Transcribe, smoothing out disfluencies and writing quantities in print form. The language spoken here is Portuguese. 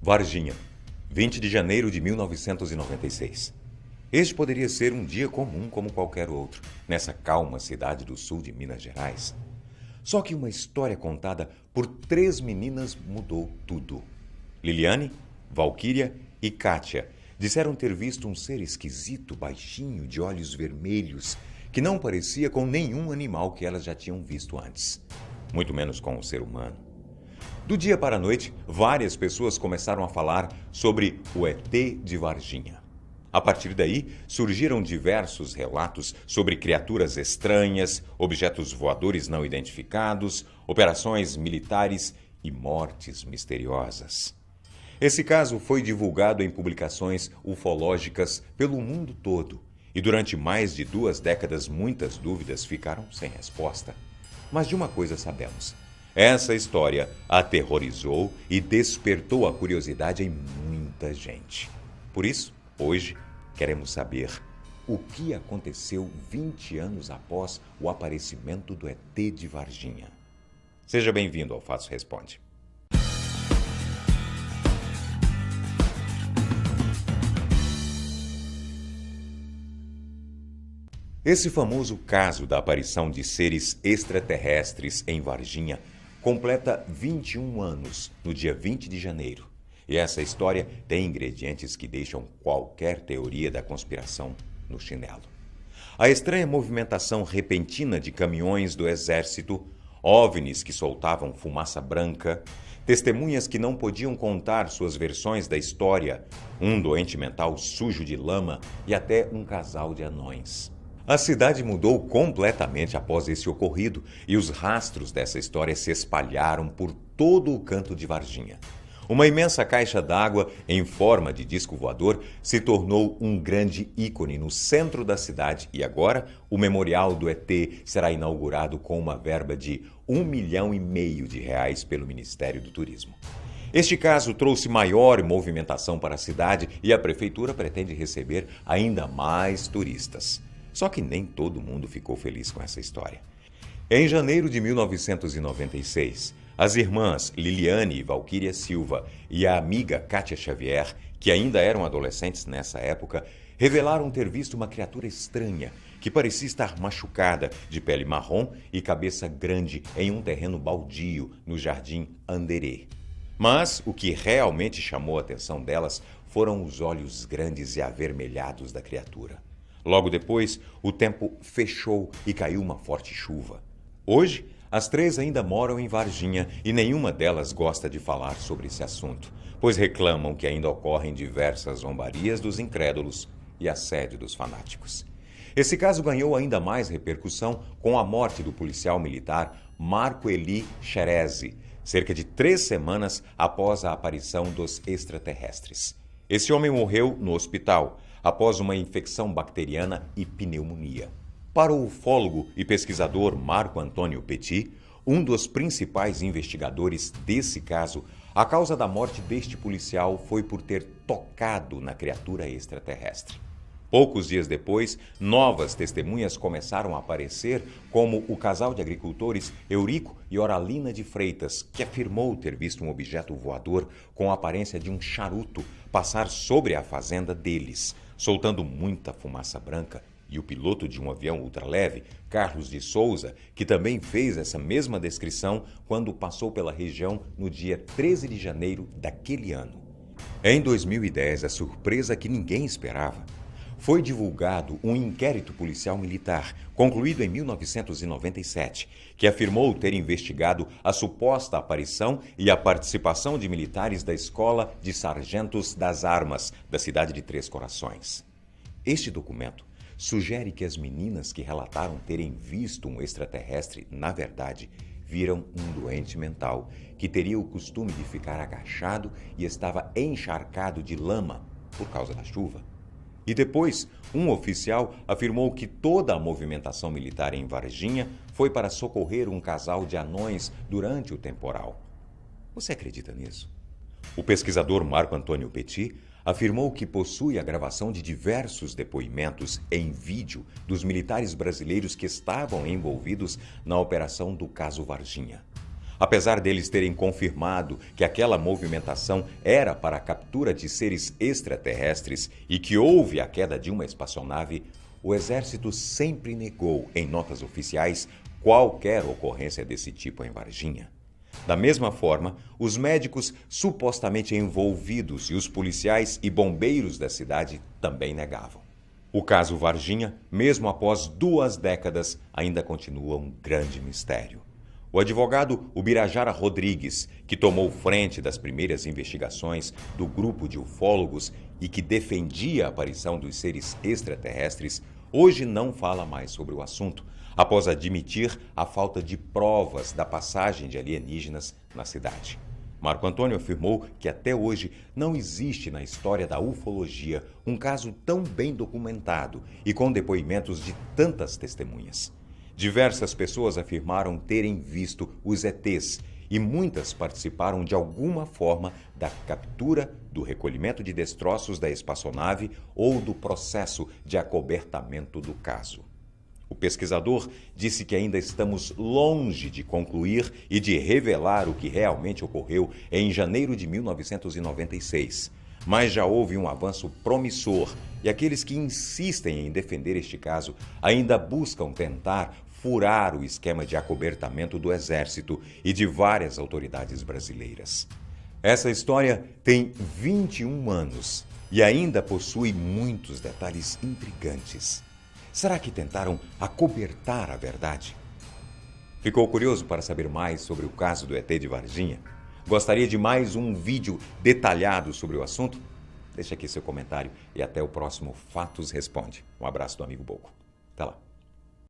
Varginha, 20 de janeiro de 1996. Este poderia ser um dia comum como qualquer outro, nessa calma cidade do sul de Minas Gerais. Só que uma história contada por 3 meninas mudou tudo. Liliane, Valquíria e Kátia disseram ter visto um ser esquisito, baixinho, de olhos vermelhos, que não parecia com nenhum animal que elas já tinham visto antes, muito menos com um ser humano. Do dia para a noite, várias pessoas começaram a falar sobre o ET de Varginha. A partir daí, surgiram diversos relatos sobre criaturas estranhas, objetos voadores não identificados, operações militares e mortes misteriosas. Esse caso foi divulgado em publicações ufológicas pelo mundo todo e durante mais de 2 décadas muitas dúvidas ficaram sem resposta. Mas de uma coisa sabemos: essa história aterrorizou e despertou a curiosidade em muita gente. Por isso, hoje, queremos saber o que aconteceu 20 anos após o aparecimento do ET de Varginha. Seja bem-vindo ao Fatos Responde. Esse famoso caso da aparição de seres extraterrestres em Varginha completa 21 anos no dia 20 de janeiro. E essa história tem ingredientes que deixam qualquer teoria da conspiração no chinelo. A estranha movimentação repentina de caminhões do exército, OVNIs que soltavam fumaça branca, testemunhas que não podiam contar suas versões da história, um doente mental sujo de lama e até um casal de anões. A cidade mudou completamente após esse ocorrido e os rastros dessa história se espalharam por todo o canto de Varginha. Uma imensa caixa d'água em forma de disco voador se tornou um grande ícone no centro da cidade e agora o Memorial do ET será inaugurado com uma verba de R$1,5 milhão pelo Ministério do Turismo. Este caso trouxe maior movimentação para a cidade e a prefeitura pretende receber ainda mais turistas. Só que nem todo mundo ficou feliz com essa história. Em janeiro de 1996, as irmãs Liliane e Valquíria Silva e a amiga Kátia Xavier, que ainda eram adolescentes nessa época, revelaram ter visto uma criatura estranha que parecia estar machucada, de pele marrom e cabeça grande em um terreno baldio no Jardim Anderê. Mas o que realmente chamou a atenção delas foram os olhos grandes e avermelhados da criatura. Logo depois, o tempo fechou e caiu uma forte chuva. Hoje, as 3 ainda moram em Varginha e nenhuma delas gosta de falar sobre esse assunto, pois reclamam que ainda ocorrem diversas zombarias dos incrédulos e assédio dos fanáticos. Esse caso ganhou ainda mais repercussão com a morte do policial militar Marco Eli Xerezi, cerca de 3 semanas após a aparição dos extraterrestres. Esse homem morreu no hospital após uma infecção bacteriana e pneumonia. Para o ufólogo e pesquisador Marco Antônio Petit, um dos principais investigadores desse caso, a causa da morte deste policial foi por ter tocado na criatura extraterrestre. Poucos dias depois, novas testemunhas começaram a aparecer, como o casal de agricultores Eurico e Oralina de Freitas, que afirmou ter visto um objeto voador com a aparência de um charuto passar sobre a fazenda deles, soltando muita fumaça branca, e o piloto de um avião ultraleve, Carlos de Souza, que também fez essa mesma descrição quando passou pela região no dia 13 de janeiro daquele ano. Em 2010, a surpresa que ninguém esperava: foi divulgado um inquérito policial militar, concluído em 1997, que afirmou ter investigado a suposta aparição e a participação de militares da Escola de Sargentos das Armas, da cidade de Três Corações. Este documento sugere que as meninas que relataram terem visto um extraterrestre, na verdade, viram um doente mental, que teria o costume de ficar agachado e estava encharcado de lama por causa da chuva. E depois, um oficial afirmou que toda a movimentação militar em Varginha foi para socorrer um casal de anões durante o temporal. Você acredita nisso? O pesquisador Marco Antônio Petit afirmou que possui a gravação de diversos depoimentos em vídeo dos militares brasileiros que estavam envolvidos na operação do caso Varginha. Apesar deles terem confirmado que aquela movimentação era para a captura de seres extraterrestres e que houve a queda de uma espaçonave, o Exército sempre negou, em notas oficiais, qualquer ocorrência desse tipo em Varginha. Da mesma forma, os médicos supostamente envolvidos e os policiais e bombeiros da cidade também negavam. O caso Varginha, mesmo após 2 décadas, ainda continua um grande mistério. O advogado Ubirajara Rodrigues, que tomou frente das primeiras investigações do grupo de ufólogos e que defendia a aparição dos seres extraterrestres, hoje não fala mais sobre o assunto, após admitir a falta de provas da passagem de alienígenas na cidade. Marco Antônio afirmou que até hoje não existe na história da ufologia um caso tão bem documentado e com depoimentos de tantas testemunhas. Diversas pessoas afirmaram terem visto os ETs e muitas participaram de alguma forma da captura, do recolhimento de destroços da espaçonave ou do processo de acobertamento do caso. O pesquisador disse que ainda estamos longe de concluir e de revelar o que realmente ocorreu em janeiro de 1996. Mas já houve um avanço promissor e aqueles que insistem em defender este caso ainda buscam tentar furar o esquema de acobertamento do Exército e de várias autoridades brasileiras. Essa história tem 21 anos e ainda possui muitos detalhes intrigantes. Será que tentaram acobertar a verdade? Ficou curioso para saber mais sobre o caso do ET de Varginha? Gostaria de mais um vídeo detalhado sobre o assunto? Deixe aqui seu comentário e até o próximo Fatos Responde. Um abraço do amigo Boco. Até lá.